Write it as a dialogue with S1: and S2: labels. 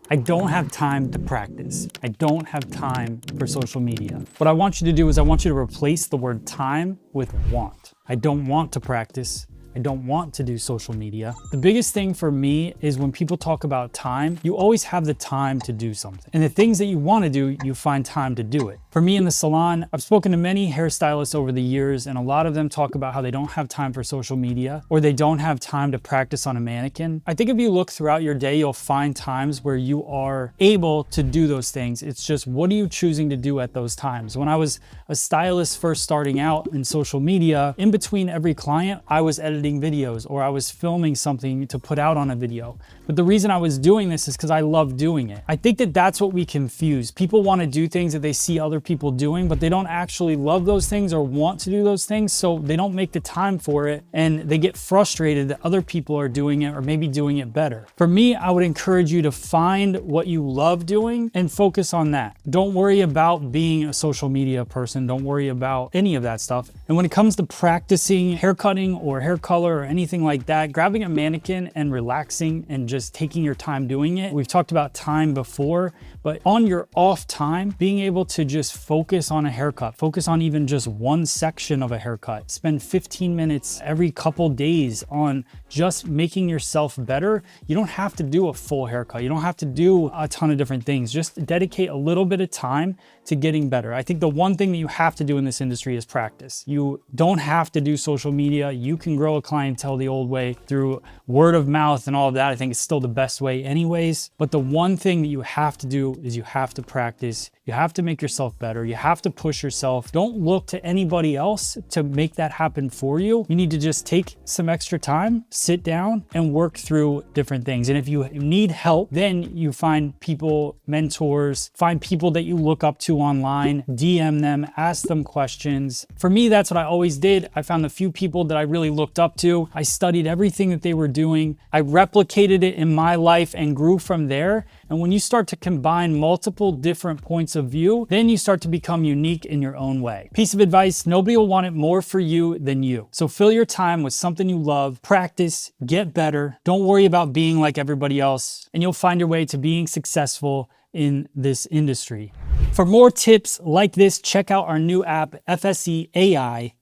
S1: I don't have time to practice. I don't have time for social media. What I want you to do is I want you to replace the word time with want. I don't want to practice. I don't want to do social media. The biggest thing for me is when people talk about time, you always have the time to do something. And the things that you want to do, you find time to do it. For me in the salon, I've spoken to many hairstylists over the years, and a lot of them talk about how they don't have time for social media or they don't have time to practice on a mannequin. I think if you look throughout your day, you'll find times where you are able to do those things. It's just, what are you choosing to do at those times? When I was a stylist first starting out in social media, in between every client, I was editing videos or I was filming something to put out on a video. But the reason I was doing this is because I love doing it. I think that that's what we confuse. People want to do things that they see other people doing, but they don't actually love those things or want to do those things, so they don't make the time for it, and they get frustrated that other people are doing it or maybe doing it better. For me, I would encourage you to find what you love doing and focus on that. Don't worry about being a social media person. Don't worry about any of that stuff. And when it comes to practicing haircutting or hair color or anything like that, grabbing a mannequin and relaxing and just taking your time doing it. We've talked about time before, but on your off time, being able to just focus on a haircut, focus on even just one section of a haircut, spend 15 minutes every couple days on just making yourself better. You don't have to do a full haircut. You don't have to do a ton of different things. Just dedicate a little bit of time to getting better. I think the one thing that you have to do in this industry is practice. You don't have to do social media. You can grow a clientele the old way through word of mouth and all of that. I think it's still the best way anyways. But the one thing that you have to do is you have to practice. You have to make yourself better. You have to push yourself. Don't look to anybody else to make that happen for you. You need to just take some extra time, sit down and work through different things. And if you need help, then you find people, mentors, find people that you look up to online, DM them, ask them questions. For me, that's what I always did. I found a few people that I really looked up to. I studied everything that they were doing. I replicated it in my life and grew from there. And when you start to combine multiple different points of view, then you start to become unique in your own way. Piece of advice, nobody will want it more for you than you. So fill your time with something you love, practice, get better. Don't worry about being like everybody else, and you'll find your way to being successful in this industry. For more tips like this, check out our new app, fseai.app.